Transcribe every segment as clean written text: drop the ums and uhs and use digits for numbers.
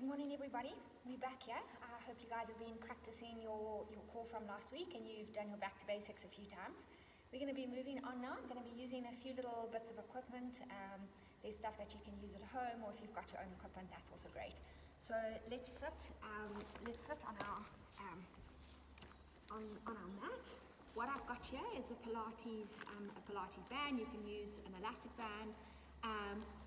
morning, everybody. We're back here. I hope you guys have been practicing your core from last week and you've done your back to basics a few times. We're going to be moving on now. I'm going to be using a few little bits of equipment. There's stuff that you can use at home, or if you've got your own equipment, that's also great. So let's sit on our mat. What I've got here is a Pilates band. You can use an elastic band,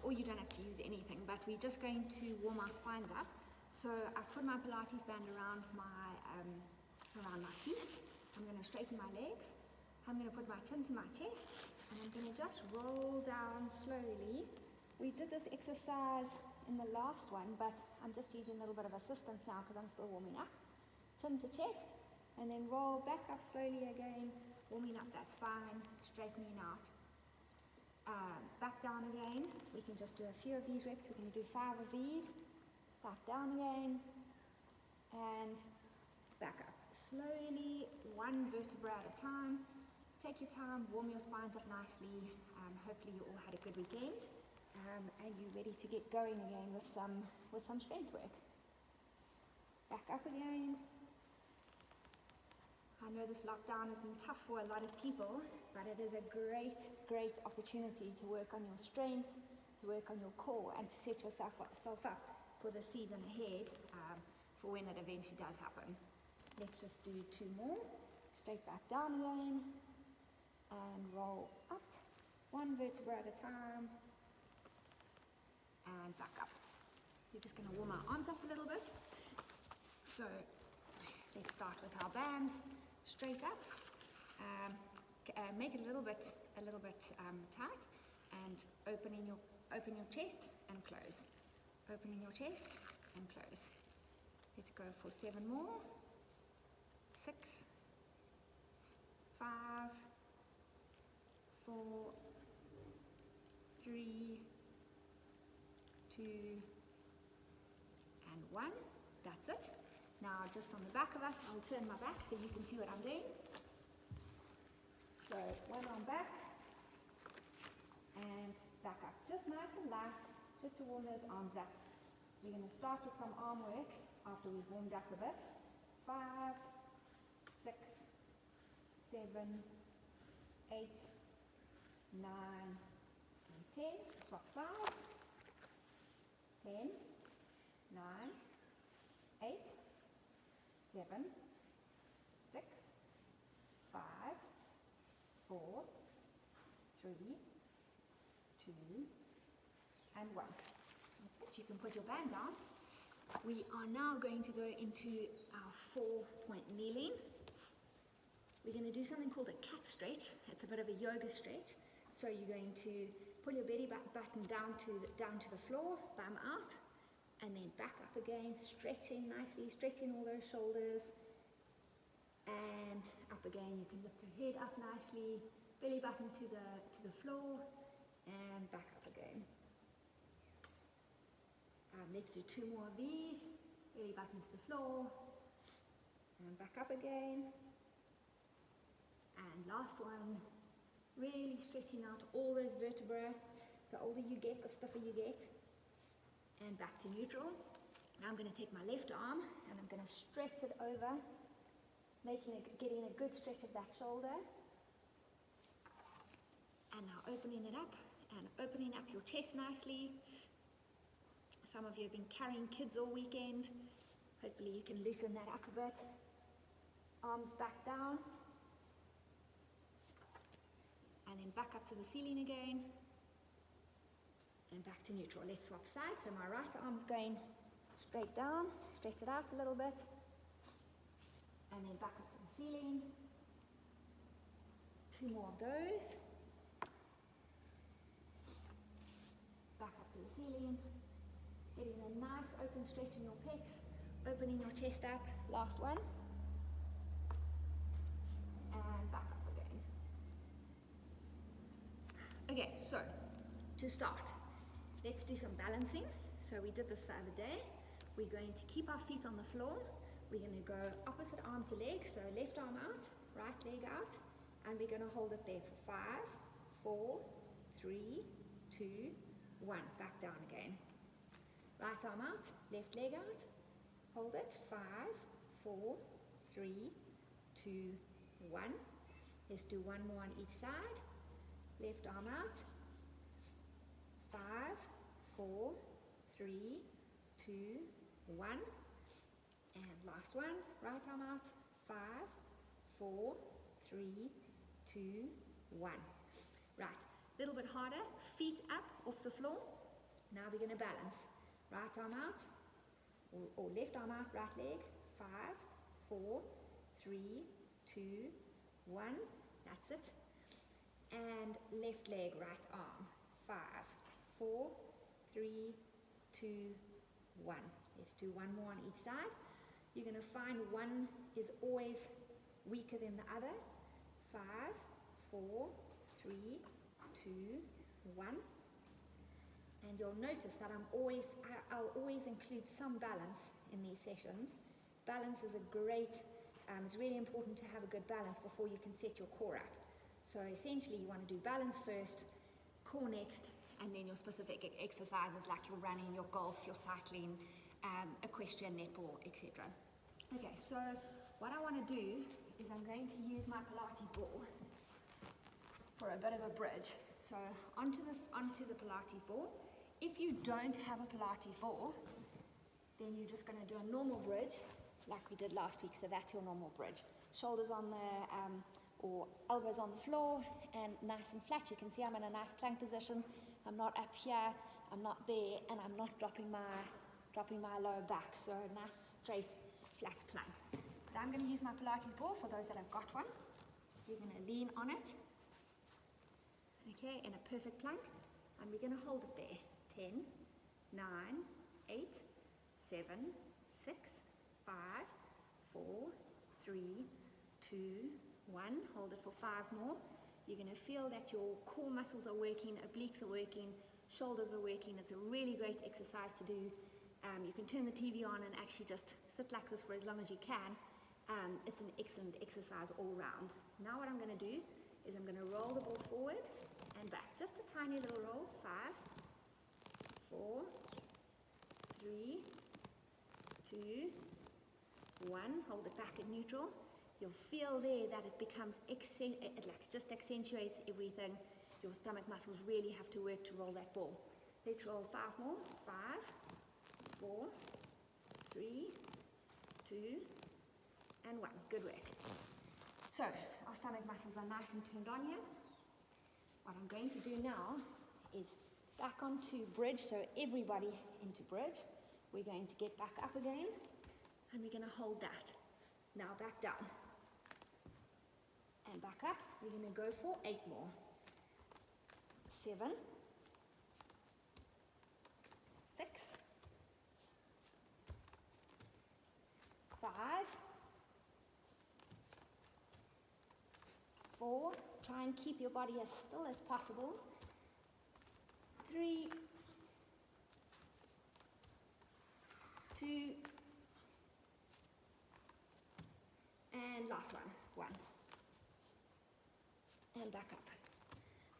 or you don't have to use anything, but we're just going to warm our spines up. So I've put my Pilates band around my feet. I'm going to straighten my legs. I'm going to put my chin to my chest, and I'm going to just roll down slowly. We did this exercise in the last one, but I'm just using a little bit of assistance now because I'm still warming up. Chin to chest, and then roll back up slowly again, warming up that spine, straightening out. Back down again. We can just do a few of these reps. We're going to do 5 of these. Back down again, and back up. Slowly, one vertebra at a time. Take your time, warm your spines up nicely. Hopefully you all had a good weekend, and you're ready to get going again with some strength work. Back up again. I know this lockdown has been tough for a lot of people, but it is a great opportunity to work on your strength, to work on your core, and to set yourself up for the season ahead, for when it eventually does happen. Let's just do 2 more. Straight back down again, and roll up, one vertebra at a time, and back up. We're just going to warm our arms up a little bit. So let's start with our bands. Straight up, make it a little bit tight, and open your chest and close. Opening your chest and close. Let's go for 7 more. 6, 5, 4, 3, 2, and 1. That's it. Now, just on the back of us, I'll turn my back so you can see what I'm doing. So, one arm back, and back up. Just nice and light, just to warm those arms up. We're going to start with some arm work after we've warmed up a bit. 5, 6, 7, 8, 9, and 10. Swap sides. 10, 9, 8, 7, 6, 5, 4, 3, 2, and 1. That's it. You can put your band down. We are now going to go into our 4-point kneeling. We're going to do something called a cat stretch. It's a bit of a yoga stretch. So you're going to pull your belly button down to the floor, bum out, and then back up again, stretching nicely, stretching all those shoulders, and up again. You can lift your head up nicely, belly button to the floor, and back up again. Let's do 2 more of these. Belly button to the floor, and back up again. And last one, really stretching out all those vertebrae. The older you get, the stiffer you get. And back to neutral. Now I'm going to take my left arm and I'm going to stretch it over, getting a good stretch of that shoulder. And now opening it up and opening up your chest nicely. Some of you have been carrying kids all weekend. Hopefully you can loosen that up a bit. Arms back down. And then back up to the ceiling again. And back to neutral. Let's swap sides. So my right arm's going straight down. Stretch it out a little bit. And then back up to the ceiling. 2 more of those. Back up to the ceiling. Getting a nice open stretch in your pecs. Opening your chest up. Last one. And back up again. Okay, so to start, let's do some balancing. So we did this the other day. We're going to keep our feet on the floor. We're going to go opposite arm to leg. So left arm out, right leg out. And we're going to hold it there for 5, 4, 3, 2, 1. Back down again. Right arm out, left leg out. Hold it. 5, 4, 3, 2, 1. Let's do one more on each side. Left arm out. 5, 4, 3, 2, 1. And last one. Right arm out. 5, 4, 3, 2, 1. Right. A little bit harder. Feet up off the floor. Now we're going to balance. Right arm out. Or left arm out. Right leg. 5, 4, 3, 2, 1. That's it. And left leg, right arm. 5, 4, 3, 2, 1. Let's do one more on each side. You're going to find one is always weaker than the other. 5, 4, 3, 2, 1. And you'll notice that I'll always include some balance in these sessions. Balance is a great, it's really important to have a good balance before you can set your core up. So essentially you want to do balance first, core next, and then your specific exercises like your running, your golf, your cycling, equestrian, netball, etc. Okay, so what I want to do is I'm going to use my Pilates ball for a bit of a bridge. So onto the Pilates ball. If you don't have a Pilates ball, then you're just going to do a normal bridge like we did last week. So that's your normal bridge. Shoulders on the, or elbows on the floor and nice and flat. You can see I'm in a nice plank position. I'm not up here, I'm not there, and I'm not dropping my lower back. So nice, straight, flat plank. But I'm going to use my Pilates ball for those that have got one. You're going to lean on it. Okay, in a perfect plank. And we're going to hold it there. 10, 9, 8, 7, 6, 5, 4, 3, 2, 1. Hold it for 5 more. You're going to feel that your core muscles are working, obliques are working, shoulders are working. It's a really great exercise to do. You can turn the TV on and actually just sit like this for as long as you can. It's an excellent exercise all round. Now what I'm going to do is I'm going to roll the ball forward and back. Just a tiny little roll. 5, 4, 3, 2, 1. Hold it back at neutral. You'll feel there that it becomes, it just accentuates everything. Your stomach muscles really have to work to roll that ball. Let's roll 5 more. 5, 4, 3, 2, and 1. Good work. So, our stomach muscles are nice and turned on here. What I'm going to do now is back onto bridge, so everybody into bridge. We're going to get back up again, and we're going to hold that. Now back down. And back up. We're going to go for 8 more. 7, 6, 5, 4. Try and keep your body as still as possible. 3, 2, and last one. 1. And back up.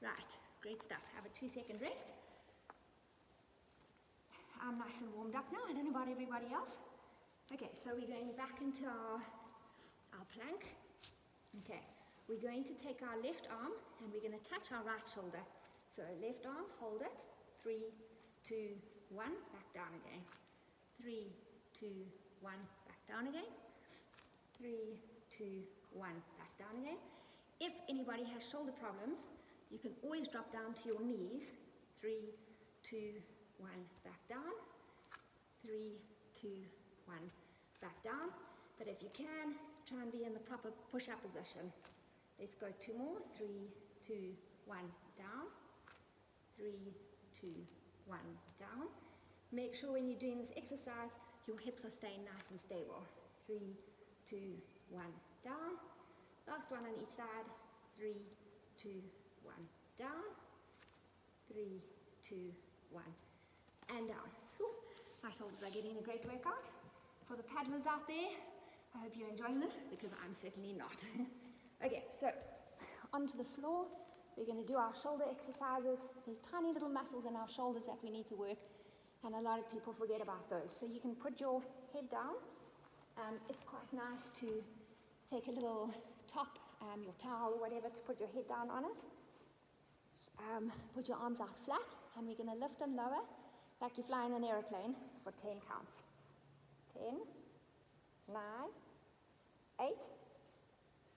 Right, great stuff. Have a 2-second rest. I'm nice and warmed up now. I don't know about everybody else. Okay, so we're going back into our plank. Okay, we're going to take our left arm and we're going to touch our right shoulder. So left arm, hold it. 3, 2, 1, back down again. 3, 2, 1, back down again. 3, 2, 1, back down again. If anybody has shoulder problems, you can always drop down to your knees. 3, 2, 1, back down. 3, 2, 1, back down. But if you can, try and be in the proper push-up position. Let's go 2 more. 3, 2, 1, down. 3, 2, 1, down. Make sure when you're doing this exercise, your hips are staying nice and stable. 3, 2, 1, down. Last one on each side. 3, 2, 1, down. 3, 2, 1, and down. Whew. My shoulders are getting a great workout. For the paddlers out there, I hope you're enjoying this, because I'm certainly not. Okay, so onto the floor. We're going to do our shoulder exercises. There's tiny little muscles in our shoulders that we need to work. And a lot of people forget about those. So you can put your head down. It's quite nice to take a little top, your towel or whatever, to put your head down on it. Put your arms out flat, and we're going to lift and lower like you're flying an aeroplane for 10 counts. 10, 9, 8,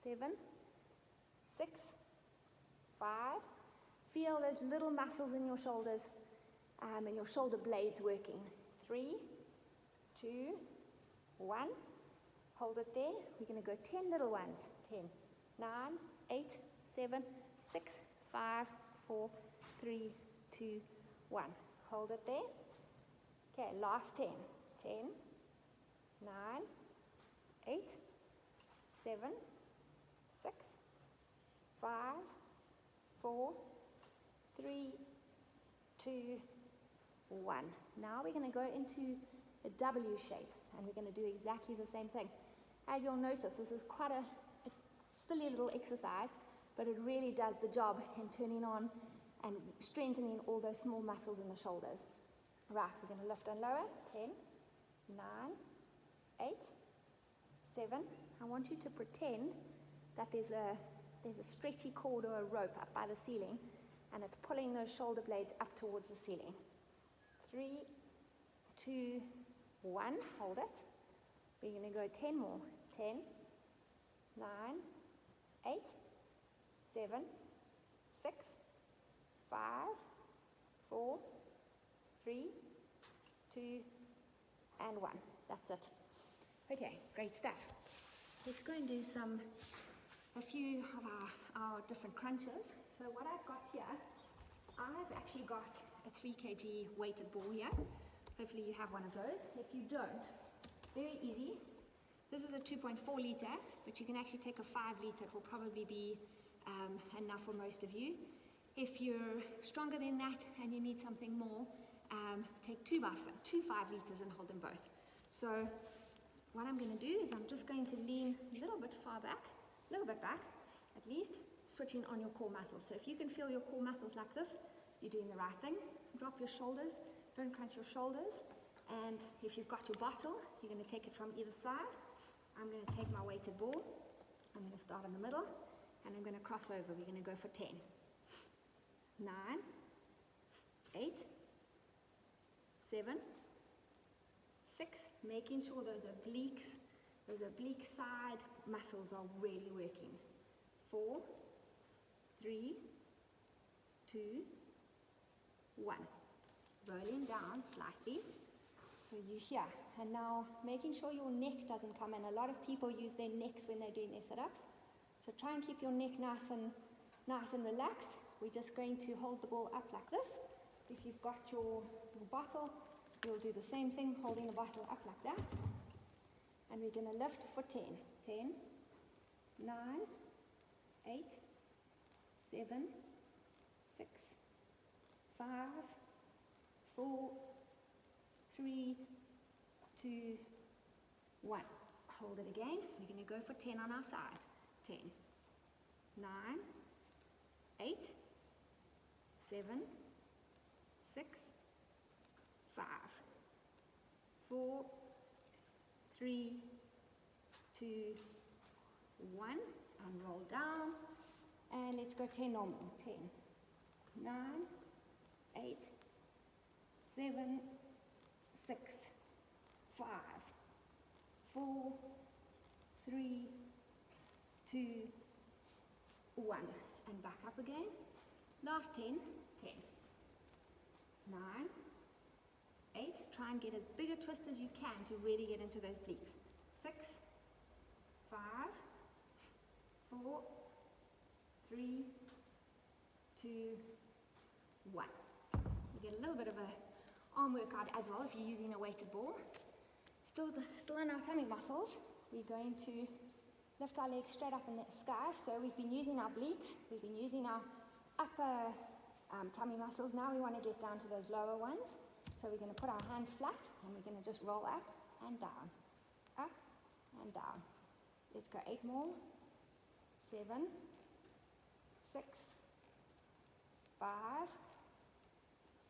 7, 6, 5. Feel those little muscles in your shoulders and your shoulder blades working. 3, 2, 1. Hold it there. We're going to go 10 little ones. 10, 9, 8, 7, 6, 5, 4, 3, 2, 1. Hold it there. Okay, last 10. 10, 9, 8, 7, 6, 5, 4, 3, 2, 1. Now we're going to go into a W shape, and we're going to do exactly the same thing. As you'll notice, this is quite a silly little exercise, but it really does the job in turning on and strengthening all those small muscles in the shoulders. Right, we're going to lift and lower. 10, 9, 8, 7. I want you to pretend that there's a stretchy cord or a rope up by the ceiling, and it's pulling those shoulder blades up towards the ceiling. 3, 2, 1. Hold it. We're going to go 10 more. 10, 9, 8, 7, 6, 5, 4, 3, 2, and 1. That's it. Okay, great stuff. Let's go and do a few of our different crunches. So what I've got here, I've actually got a 3 kg weighted ball here. Hopefully you have one of those. If you don't, very easy. This is a 2.4 litre, but you can actually take a 5 litre. It will probably be enough for most of you. If you're stronger than that and you need something more, take 2 5 litres and hold them both. So what I'm going to do is I'm just going to lean a little bit back, at least, switching on your core muscles. So if you can feel your core muscles like this, you're doing the right thing. Drop your shoulders, don't crunch your shoulders. And if you've got your bottle, you're going to take it from either side. I'm going to take my weighted ball. I'm going to start in the middle, and I'm going to cross over. We're going to go for 10, 9, 8, 7, 6. Making sure those oblique side muscles are really working. 4, 3, 2, 1. Rolling down slightly. So you're here. And now making sure your neck doesn't come in. A lot of people use their necks when they're doing their sit-ups. So try and keep your neck nice and relaxed. We're just going to hold the ball up like this. If you've got your bottle, you'll do the same thing, holding the bottle up like that. And we're going to lift for 10. 10, 9, 8, 7, 6, 5, 4, 3, 2, 1. Hold it again. We're going to go for 10 on our sides. 10, 9, 8, 7, 6, 5, 4, 3, 2, 1. And roll down. And let's go 10 normal. 10, 9, 8, 7, 6, 5, 4, 3, 2, 1. And back up again. Last 10, 10, 9, 8. Try and get as big a twist as you can to really get into those obliques. 6, 5, 4, 3, 2, 1. You get a little bit of a arm workout as well if you're using a weighted ball. Still in our tummy muscles, we're going to lift our legs straight up in the sky. So we've been using our obliques, we've been using our upper tummy muscles. Now we want to get down to those lower ones. So we're going to put our hands flat and we're going to just roll up and down, up and down. Let's go 8 more. 7, 6, 5,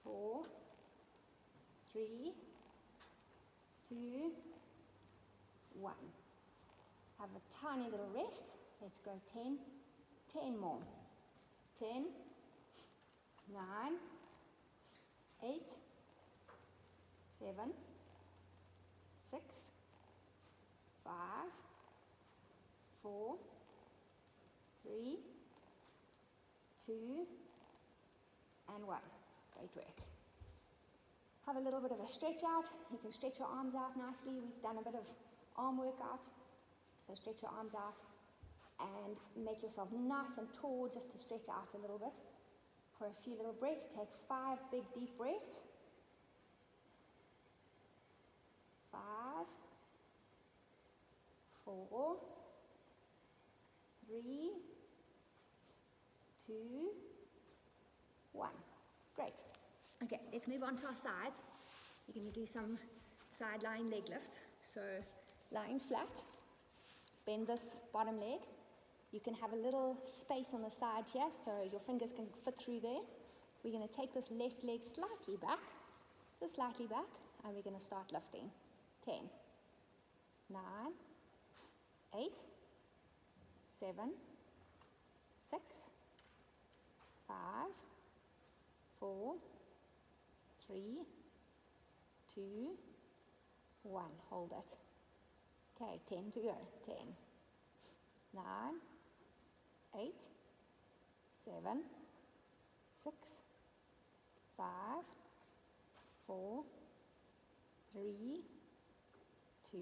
4, 3, 2, 1. Have a tiny little rest. Let's go 10, 10 more. 10, 9, 8, 7, 6, 5, 4, 3, 2, and 1. Great work. Have a little bit of a stretch out. You can stretch your arms out nicely. We've done a bit of arm workout. So stretch your arms out and make yourself nice and tall just to stretch out a little bit. For a few little breaths, take 5 big deep breaths. 5, 4, 3, 2, 1. Great. Okay, let's move on to our sides. We're going to do some side lying leg lifts. So lying flat, bend this bottom leg. You can have a little space on the side here so your fingers can fit through there. We're going to take this left leg slightly back, and we're going to start lifting. 10, 9, 8, 7, 6, 5, 4, 3, 2, 1. Hold it. Okay, 10 to go. 10, 9, 8, 7, 6, 5, 4, 3, 2,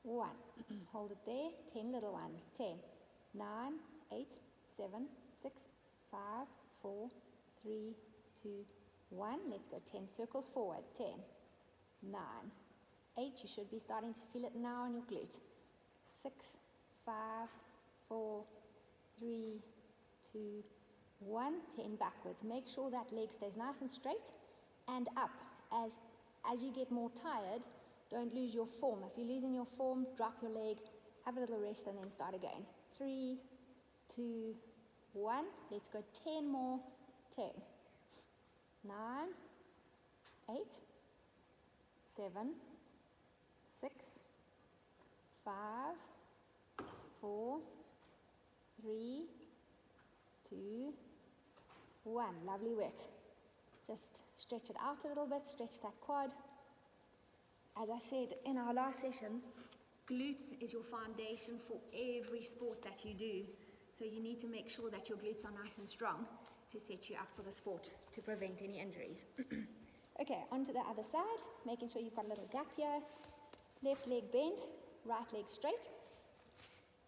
1. Hold it there. 10 little ones. 10, 9, 8, 7, 6, 5, 4, 3, 2, 1. Let's go 10 circles forward. 10, 9, 8. You should be starting to feel it now on your glute. 6, 5, 4, 3, 2, 1. 10 backwards. Make sure that leg stays nice and straight and up. As you get more tired, don't lose your form. If you're losing your form, drop your leg, have a little rest, and then start again. 3, 2, 1. Let's go 10 more. 10, 9, 8, 7, 6, 5, 4, 3, 2, 1. Lovely work. Just stretch it out a little bit, stretch that quad. As I said in our last session, glutes is your foundation for every sport that you do. So you need to make sure that your glutes are nice and strong to set you up for the sport, to prevent any injuries. Okay, onto the other side, making sure you've got a little gap here. Left leg bent, right leg straight,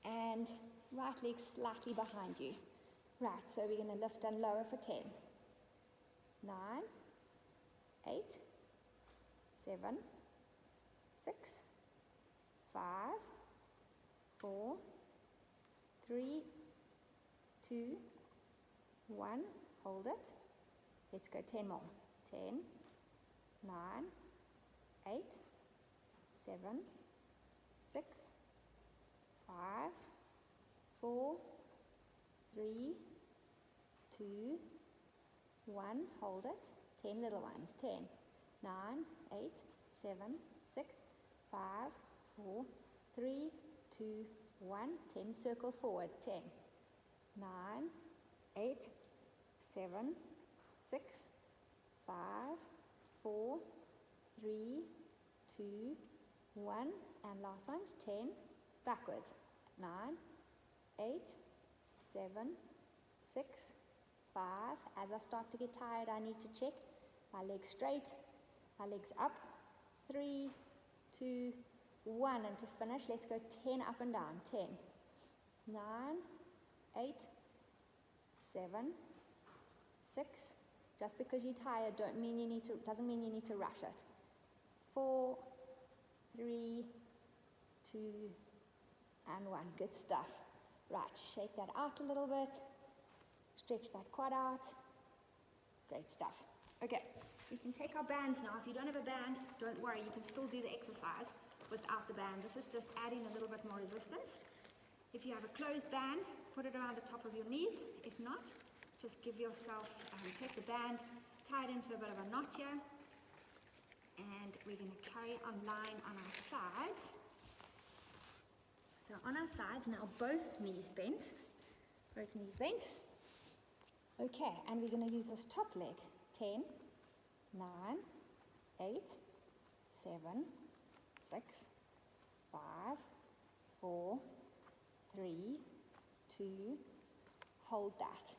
and right leg slightly behind you. Right, so we're going to lift and lower for 10. 9, 8, 7, 6, 5, 4, 3, 2, 1. Hold it. Let's go 10 more. 10, 9, 8, 7, 6, 5, 4, 3, 2, 1. Hold it. 10 little ones. 10, 9, 8, 7, 6, 5, 4, 3, 2, 1. 10 circles forward. 10, 9, 8, 7, 6, 5, 4, 3, 2, 1. And last one's 10 backwards. 9, 8, 7, 6, 5. As I start to get tired, I need to check my legs straight, my legs up. 3, 2, 1. And to finish, let's go 10 up and down. 10, 9, 8, 7, 6. Just because you're tired doesn't mean you need to rush it. 4, 3, 2, and 1. Good stuff. Right, shake that out a little bit. Stretch that quad out. Great stuff. Okay, we can take our bands now. If you don't have a band, don't worry. You can still do the exercise without the band. This is just adding a little bit more resistance. If you have a closed band, put it around the top of your knees. If not, just give yourself, take the band, tie it into a bit of a knot here, and we're going to carry on lying on our sides. So on our sides, now both knees bent. Both knees bent. Okay, and we're going to use this top leg. 10, 9, 8, 7, 6, 5, 4, 3, 2, hold that.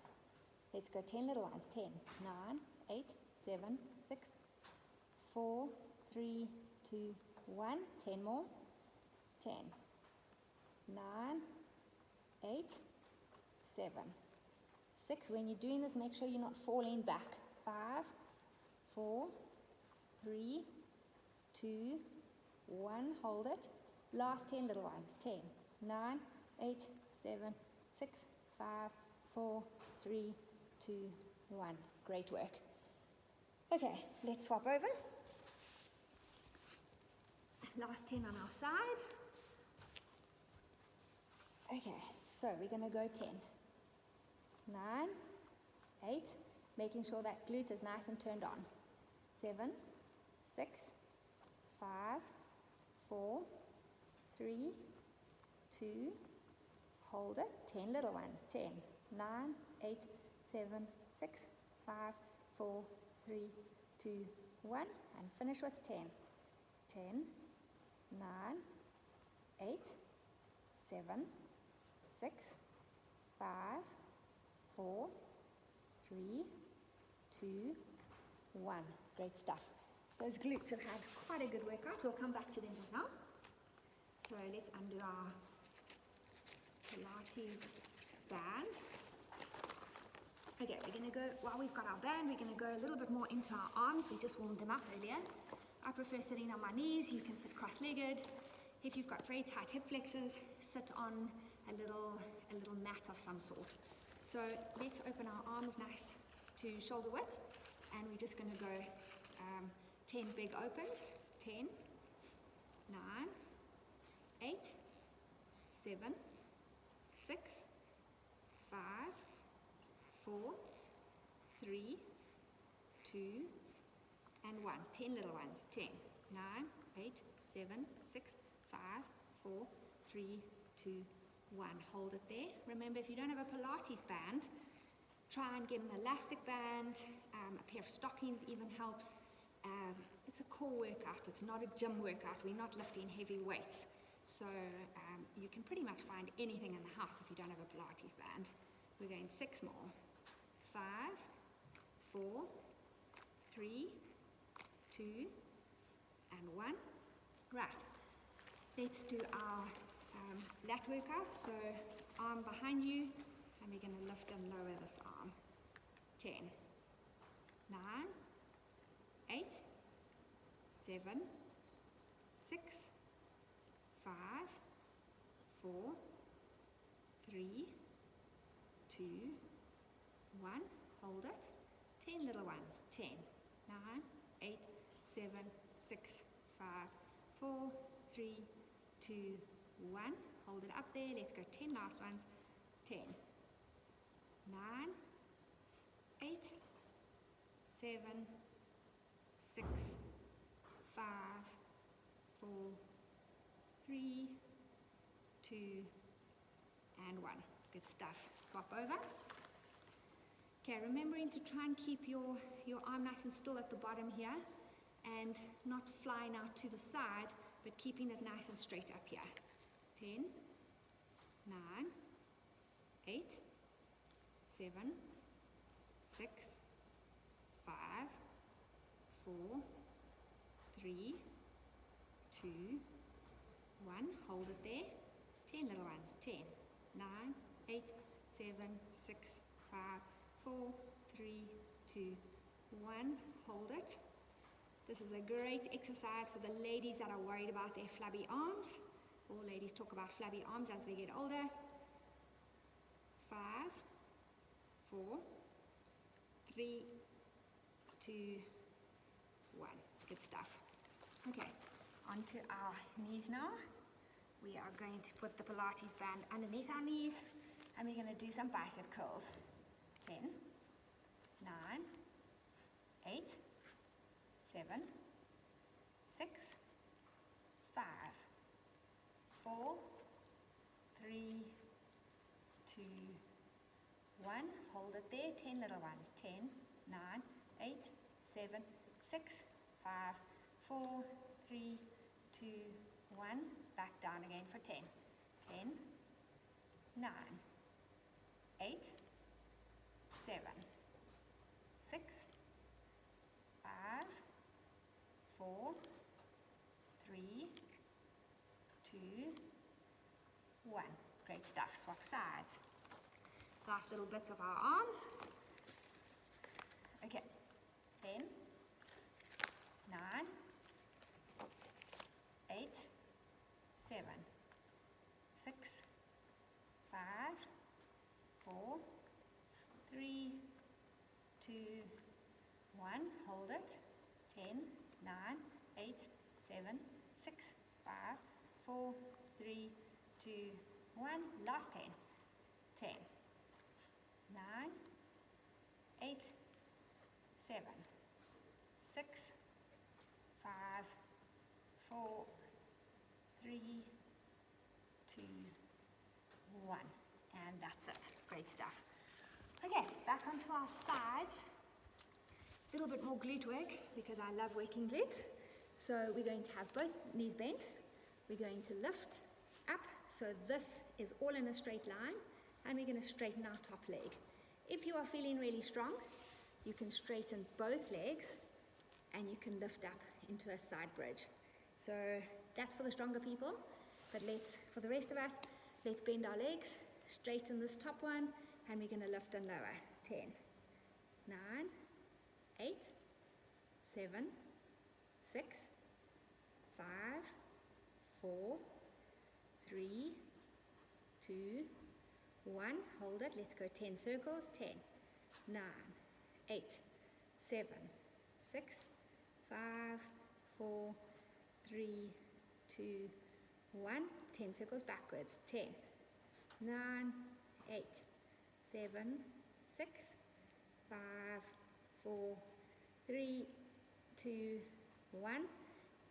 Let's go 10 little ones. 10, 9, 8, 7, 6, 4, 3, 2, 1. 10 more. 10, 9, 8, 7, 6. When you're doing this, make sure you're not falling back. 5, 4, 3, 2, 1. Hold it. Last 10 little ones. 10, 9, 8, 7, 6, 5, 4, 3, 2, 1. Great work. Okay, let's swap over. Last 10 on our side. Okay, so we're going to go 10, 9, 8, making sure that glute is nice and turned on. 7, 6, 5, 4, 3, 2, hold it. 10 little ones. 10, 9, 8, 7, 6, 5, 4, 3, 2, 1. And finish with 10. 10, 9, 8, 7, 6, 5, 4, 3, 2, 1. Great stuff. Those glutes have had quite a good workout. We'll come back to them just now. So let's undo our Pilates band. Okay, we're going to go, while we've got our band, we're going to go a little bit more into our arms. We just warmed them up earlier. I prefer sitting on my knees. You can sit cross-legged. If you've got very tight hip flexors, sit on a little mat of some sort. So let's open our arms nice to shoulder width, and we're just going to go 10 big opens. 10, 9, 8, 7, 6, 5, 4, 3, 2, and 1. 10 little ones. 10, 9, 8, 7, 6, 5, 4, 3, 2, 1. Hold it there. Remember, if you don't have a Pilates band, try and get an elastic band. A pair of stockings even helps. It's a core workout. It's not a gym workout. We're not lifting heavy weights. So you can pretty much find anything in the house if you don't have a Pilates band. We're going 6 more. 5, 4, 3, 2, and 1. Right. Let's do our lat workout. So arm behind you, and we're going to lift and lower this arm. 10, 9, 8, 7, 6, 5, 4, 3, 2, 1. Hold it. 10 little ones. 10, 9, 8, 7, 6, 5, 4, 3, 2, 1. Hold it up there. Let's go 10 last ones. 10, 9, 8, 7, 6, 5, 4, 3, 2, and 1. Good stuff. Swap over. Okay, remembering to try and keep your arm nice and still at the bottom here, and not flying out to the side, but keeping it nice and straight up here. 10, 9, 8, 7, 6, 5, 4, 3, 2, 1. Hold it there. 10 little ones. 10, 9, 8, 7, 6, 5, 4, 3, 2, 1. Hold it. This is a great exercise for the ladies that are worried about their flabby arms. All ladies talk about flabby arms as they get older. 5, 4, 3, 2, 1. Good stuff. Okay, onto our knees now. We are going to put the Pilates band underneath our knees, and we're going to do some bicep curls. 10, 9, 8, 7, 6, 5, 4, 3, 2, 1. Hold it there. 10 little ones. 10, 9, 8, 7, 6, 5, 4, 3, 2, 1. Back down again for 10. 10, 9, 8, 7, 6, 5, 4, 3, 2, 1. Great stuff. Swap sides. Last little bits of our arms. Okay. 10, 9, 8, 7, 6, 5, 4, 3, 2, 1. Hold it. 10, 9, 8, 7, 6, 5, 4, 3, 2, 1. Last 10. 10, 9, 8, 7, 6, 5, 4, 3, 2, 1. And that's it. Great stuff. Okay, back onto our sides. A little bit more glute work because I love working glutes. So we're going to have both knees bent. We're going to lift up. So this is all in a straight line. And we're going to straighten our top leg. If you are feeling really strong, you can straighten both legs and you can lift up into a side bridge. So that's for the stronger people. But for the rest of us, let's bend our legs, straighten this top one, and we're going to lift and lower. 10, 9, 8, 7, 6, 5, 4, 3, 2, 1. Hold it. Let's go 10 circles. 10, 9, 8, 7, 6, 5, 4, 3, 2, 1. 10 circles backwards. 10, 9, 8, 7, 6, 5, 4, 3, 2, 1.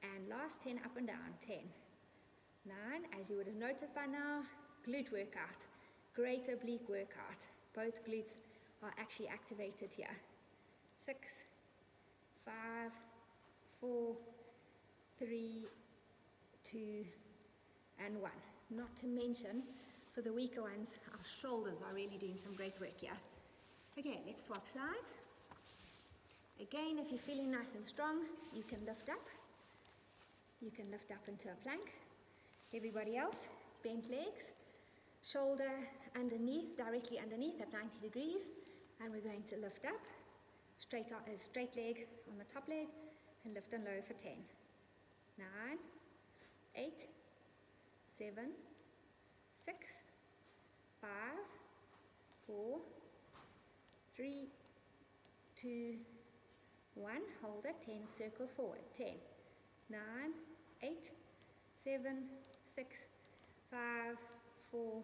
And last 10 up and down. 10, 9. As you would have noticed by now, glute workout. Great oblique workout. Both glutes are actually activated here. 6, 5, 4, 3, 2, and 1. Not to mention, for the weaker ones, our shoulders are really doing some great work here. Okay, let's swap sides. Again, if you're feeling nice and strong, you can lift up. You can lift up into a plank. Everybody else, bent legs, shoulder underneath, directly underneath at 90 degrees. And we're going to lift up, straight leg on the top leg, and lift and lower for 10. 9, 8, 7, 6, 5, 4, 3, 2, 1. Hold it. 10 circles forward. 10, 9, 8, 7, 6, 5, 4,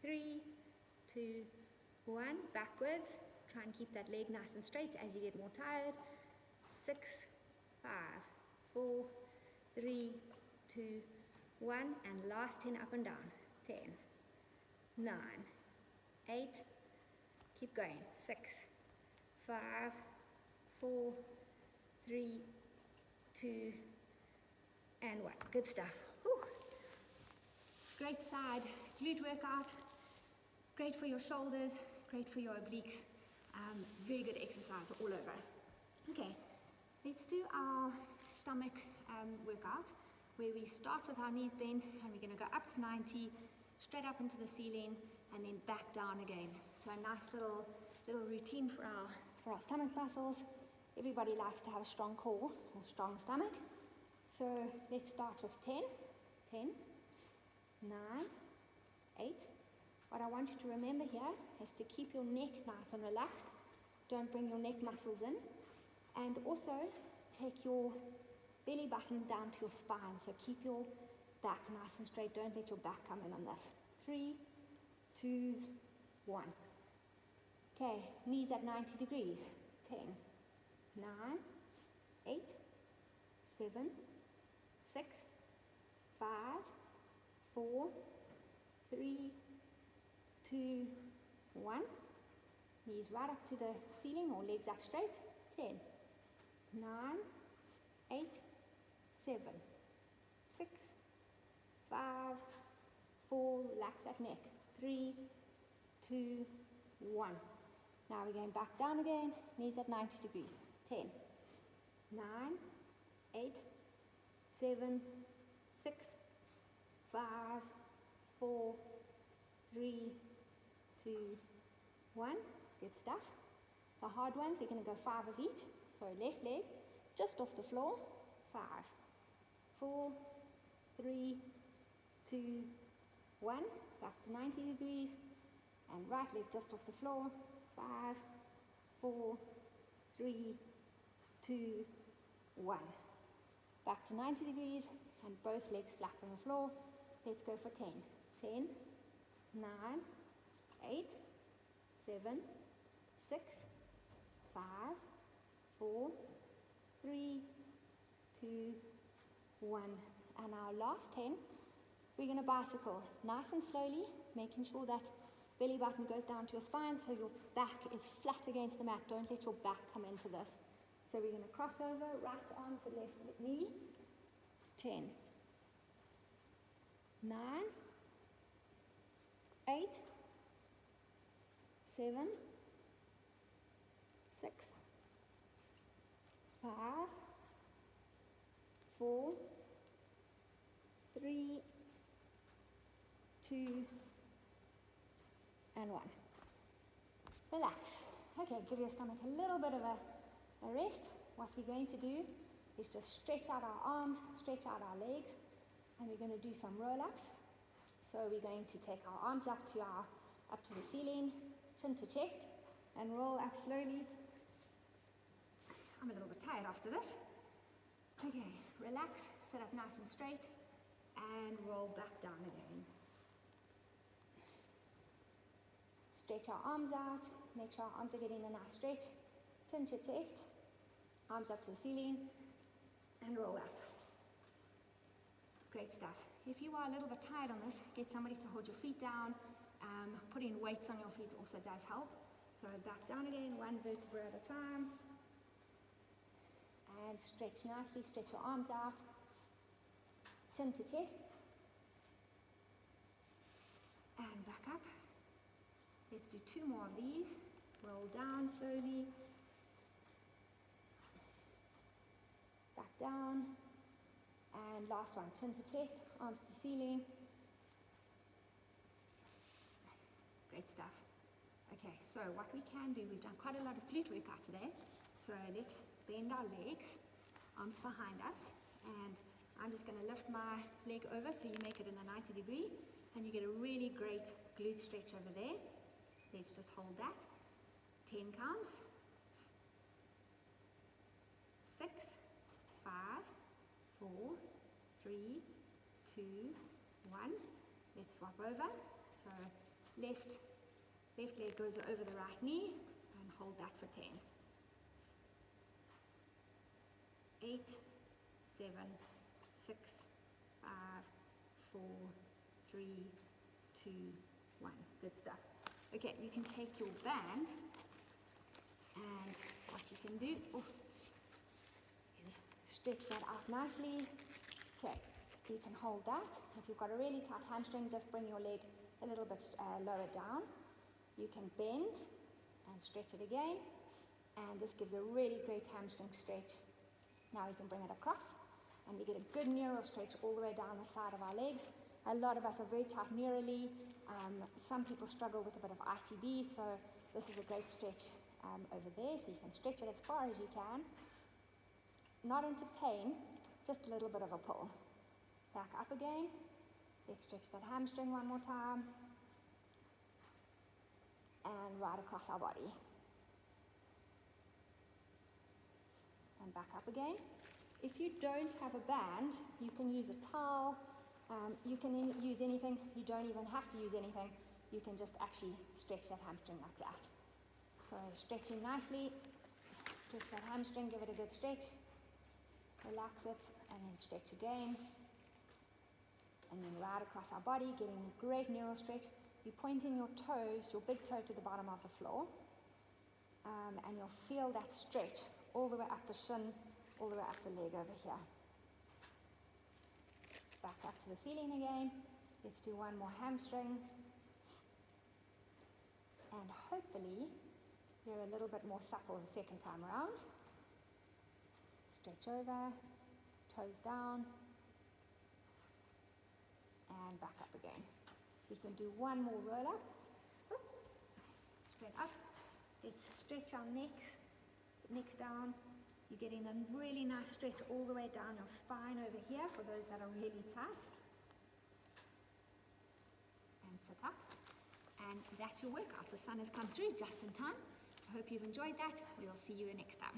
3, 2, 1. Backwards. Try and keep that leg nice and straight as you get more tired. 6, 5, 4, 3, 2, 1. And last 10 up and down. 10, 9, 8. Keep going. 6, 5, 4, 3, 2, and 1. Good stuff. Whew. Great side glute workout. Great for your shoulders. Great for your obliques. Very good exercise all over. Okay, let's do our stomach workout where we start with our knees bent and we're going to go up to 90, straight up into the ceiling, and then back down again. So a nice little routine for our stomach muscles. Everybody likes to have a strong core or strong stomach. So let's start with 10, 9, 8. What I want you to remember here is to keep your neck nice and relaxed. Don't bring your neck muscles in. And also take your belly button down to your spine. So keep your back nice and straight. Don't let your back come in on this. 3, 2, 1. Okay, knees at 90 degrees. 10, 9, 8, 7, 6, 5, 4, 3, 2, 1. Knees right up to the ceiling or legs up straight. 10, 9, 8, 7, 6, 5, 4, relax that neck. 3, 2, 1. Now we're going back down again, knees at 90 degrees. 10, 9, 8, 7, 6, 5, 4, 3, 2, 1. Good stuff. The hard ones, we're going to go 5 of each. So left leg, just off the floor. 5, 4, 3, 2, 1. Back to 90 degrees. And right leg just off the floor. 5, 4, 3, 2, 1. Back to 90 degrees and both legs flat on the floor. Let's go for 10. 10, 9, 8, 7, 6, 5, 4, 3, 2, 1. And our last 10, we're going to bicycle nice and slowly, making sure that belly button goes down to your spine so your back is flat against the mat. Don't let your back come into this. So we're going to cross over, right arm to left knee. 10, 9, 8, 7, 6, 5, 4, 3, 2, and 1. Relax. Okay, give your stomach a little bit of a rest. What we're going to do is just stretch out our arms, stretch out our legs, and we're going to do some roll-ups. So we're going to take our arms up to the ceiling, chin to chest, and roll up slowly. I'm a little bit tired after this. Okay, relax, sit up nice and straight, and roll back down again. Stretch our arms out, make sure our arms are getting a nice stretch. Chin to chest, arms up to the ceiling, and roll up. Great stuff. If you are a little bit tired on this, get somebody to hold your feet down. Putting weights on your feet also does help. So back down again, one vertebra at a time. And stretch nicely, stretch your arms out. Chin to chest. And back up. Let's do 2 more of these. Roll down slowly. Back down. And last one, chin to chest, arms to ceiling. Great stuff. Okay, so what we can do, we've done quite a lot of glute workout today. So let's bend our legs, arms behind us. And I'm just going to lift my leg over so you make it in a 90 degree. And you get a really great glute stretch over there. Let's just hold that. 10 counts. 6, 5, 4, 3, 2, 1. Let's swap over. So left leg goes over the right knee and hold that for 10. 8, 7, 6, 5, 4, 3, 2, 1. Good stuff. Okay, you can take your band and what you can do is stretch that out nicely. Okay, you can hold that. If you've got a really tight hamstring, just bring your leg a little bit lower down. You can bend and stretch it again, and this gives a really great hamstring stretch. Now we can bring it across, and we get a good neural stretch all the way down the side of our legs. A lot of us are very tight neurally. Some people struggle with a bit of ITB, so this is a great stretch over there, so you can stretch it as far as you can. Not into pain, just a little bit of a pull. Back up again. Let's stretch that hamstring one more time. And right across our body. And back up again. If you don't have a band, you can use a towel. You can use anything. You don't even have to use anything. You can just actually stretch that hamstring like that. So stretching nicely. Stretch that hamstring, give it a good stretch. relax it, and then stretch again. And then right across our body, getting a great neural stretch. You're pointing your toes, your big toe to the bottom of the floor, and you'll feel that stretch all the way up the shin, all the way up the leg over here. Back up to the ceiling again. Let's do one more hamstring. And hopefully, you're a little bit more supple the second time around. Stretch over, toes down, and back up again. We can do one more roll up. Straight up. Let's stretch our necks down. You're getting a really nice stretch all the way down your spine over here for those that are really tight. And sit up. And that's your workout. The sun has come through just in time. I hope you've enjoyed that. We'll see you next time.